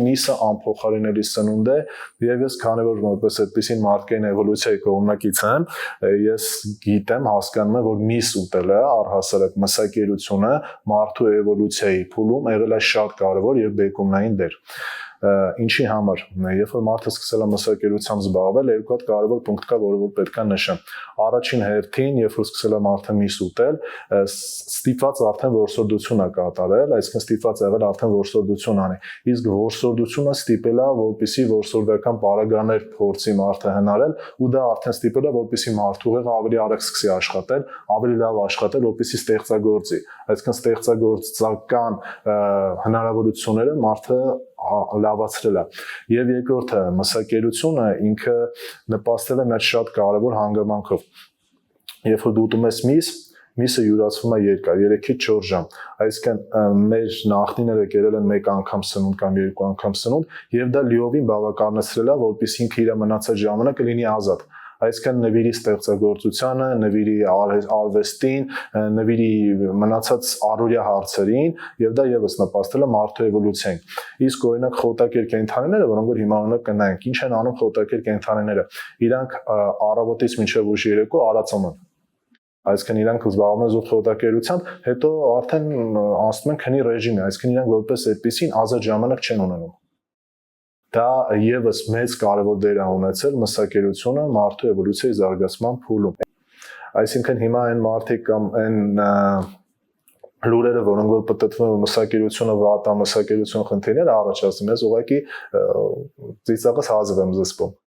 միսը անփոխարինելի սնունդ է եւ ես քանի որ որպես այդպեսին մարդկային էվոլյուցիայի կողմնակից եմ, ես գիտեմ, հասկանում եմ, որ միս ուտելը առհասարակ մսակերությունը մարդու էվոլյուցիայի փուլում եղել է շատ կարեւոր եւ բեկումնային դեր։ Ինչի համար, երբ որ մարդը սկսել է մսակերությամբ զբաղվել, երկու հատ կարևոր պունկտ կա, որը որ պետք է նշեմ։ Առաջին հերթին, երբ որ սկսել է մարդը միս ուտել, ստիպված արդեն որսորդություն է կատարել, այսինքն ստիպված եղել արդեն որսորդություն անի։ Իսկ որսորդությունը ստիպել է, որպեսզի որսորդական պարագաներ փորձի մարդը հնարել, ու դա արդեն ստիպել է, որպեսզի մարդուղեղը ավելի արագ սկսի աշխատել, ավելի լավ աշխատել, որպեսզի ստեղծագործի։ Այսինքն ստեղծագործական հնարավորությունները մարդը լավացրել է։ Եվ երկրորդը, մսակերությունը ինքը նպաստել է մեր շատ կարևոր հանգամանքով։ Երբ որ դու ուտում ես միսը յուրացվում է երկար, 3-ից 4 ժամ։ Այսինքն մեր նախնիները կերել են 1 անգամ սնունդ կամ 2 անգամ սնունդ, եւ դա լիովին բավականացրել է, որպեսզի ինքը իր մնացած ժամանակը լինի ազատ։ Այսինքն նվիրի ստեղծագործությանը, նվիրի արվեստին, նվիրի մնացած առօրյա հարցերին եւ դա եւս նպաստել է մարդու էվոլյուցիային։ Իսկ օրինակ խոտակեր կենդանիները, որոնք որ հիմա օրինակ կնայենք, ինչ են անում խոտակեր կենդանիները։ Իրանք առավոտից մինչեւ ուշ երեկո արածում են։ Այսինքն իրանք զբաղվում են զուտ խոտակերությամբ, հետո արդեն անցնում են քնի ռեժիմի, այսինքն իրանք որպես այդպեսին ազատ ժամանակ չեն ունենում։ Դա եւս մեծ կարևոր դեր է ունեցել մսակերությունը մարդու էվոլյուցիայի զարգացման փուլում։ Այսինքն հիմա այն մարդիկ կամ այն լուրերը, որոնք որ պատտվում են մսակերությունը վատ է, մսակերությունը խնդիրներ առաջացնում, ես ուղղակի ծիծաղս հազիվ եմ զսպում։